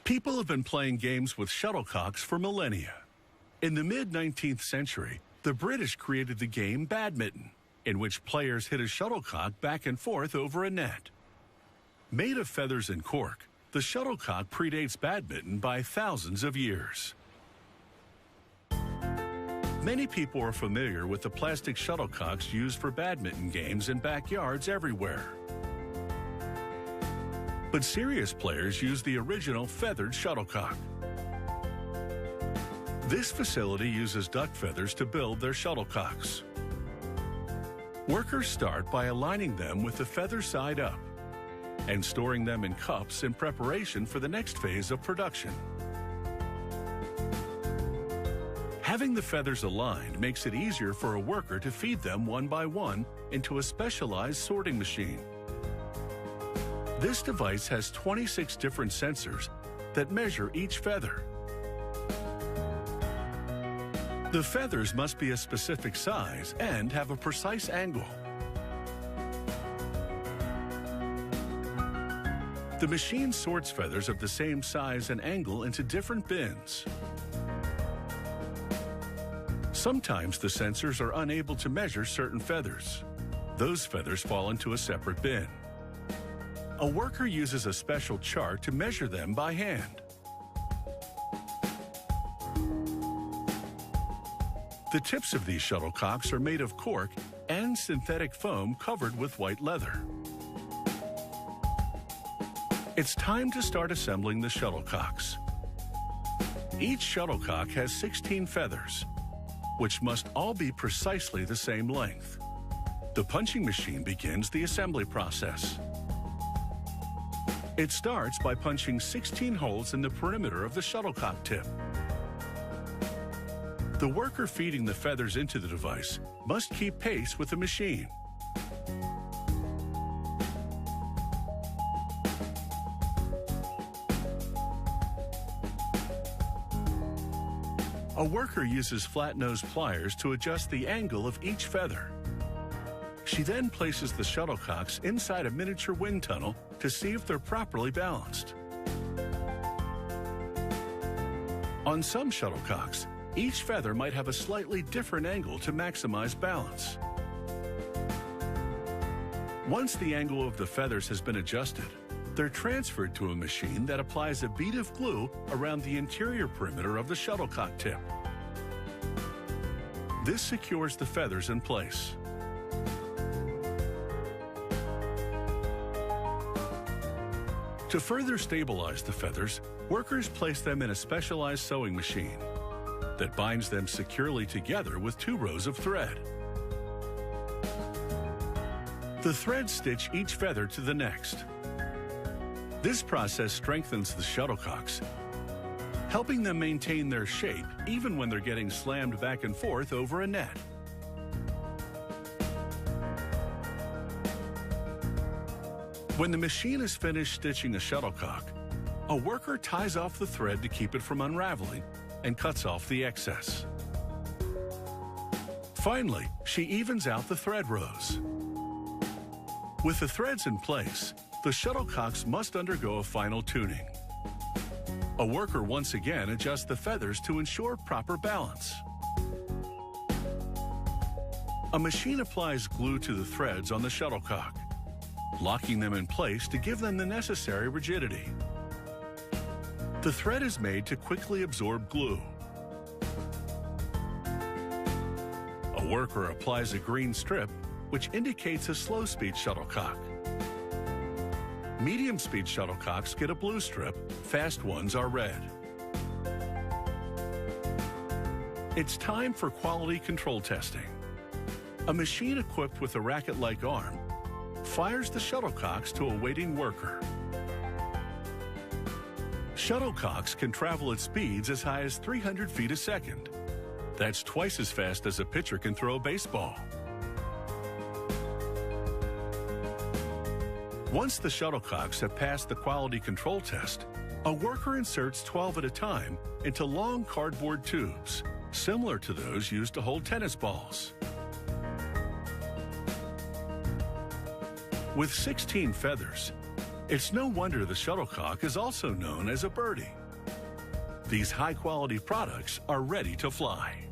People have been playing games with shuttlecocks for millennia. In the mid-19th century, the British created the game badminton, in which players hit a shuttlecock back and forth over a net. Made of feathers and cork, the shuttlecock predates badminton by thousands of years. Many people are familiar with the plastic shuttlecocks used for badminton games in backyards everywhere. But serious players use the original feathered shuttlecock. This facility uses duck feathers to build their shuttlecocks. Workers start by aligning them with the feather side up and storing them in cups in preparation for the next phase of production. Having the feathers aligned makes it easier for a worker to feed them one by one into a specialized sorting machine. This device has 26 different sensors that measure each feather. The feathers must be a specific size and have a precise angle. The machine sorts feathers of the same size and angle into different bins. Sometimes the sensors are unable to measure certain feathers. Those feathers fall into a separate bin. A worker uses a special chart to measure them by hand. The tips of these shuttlecocks are made of cork and synthetic foam covered with white leather. It's time to start assembling the shuttlecocks. Each shuttlecock has 16 feathers, which must all be precisely the same length. The punching machine begins the assembly process. It starts by punching 16 holes in the perimeter of the shuttlecock tip. The worker feeding the feathers into the device must keep pace with the machine. A worker uses flat-nosed pliers to adjust the angle of each feather. She then places the shuttlecocks inside a miniature wind tunnel to see if they're properly balanced. On some shuttlecocks, each feather might have a slightly different angle to maximize balance. Once the angle of the feathers has been adjusted, they're transferred to a machine that applies a bead of glue around the interior perimeter of the shuttlecock tip. This secures the feathers in place. To further stabilize the feathers, workers place them in a specialized sewing machine that binds them securely together with 2 rows of thread. The threads stitch each feather to the next. This process strengthens the shuttlecocks, helping them maintain their shape even when they're getting slammed back and forth over a net. When the machine is finished stitching a shuttlecock, a worker ties off the thread to keep it from unraveling and cuts off the excess. Finally, she evens out the thread rows. With the threads in place, the shuttlecocks must undergo a final tuning. A worker once again adjusts the feathers to ensure proper balance. A machine applies glue to the threads on the shuttlecock, locking them in place to give them the necessary rigidity. The thread is made to quickly absorb glue. A worker applies a green strip, which indicates a slow-speed shuttlecock. Medium-speed shuttlecocks get a blue strip, fast ones are red. It's time for quality control testing. A machine equipped with a racket-like arm fires the shuttlecocks to a waiting worker. Shuttlecocks can travel at speeds as high as 300 feet a second. That's twice as fast as a pitcher can throw a baseball. Once the shuttlecocks have passed the quality control test, a worker inserts 12 at a time into long cardboard tubes, similar to those used to hold tennis balls. With 16 feathers, It's no wonder the shuttlecock is also known as a birdie. These high-quality products are ready to fly.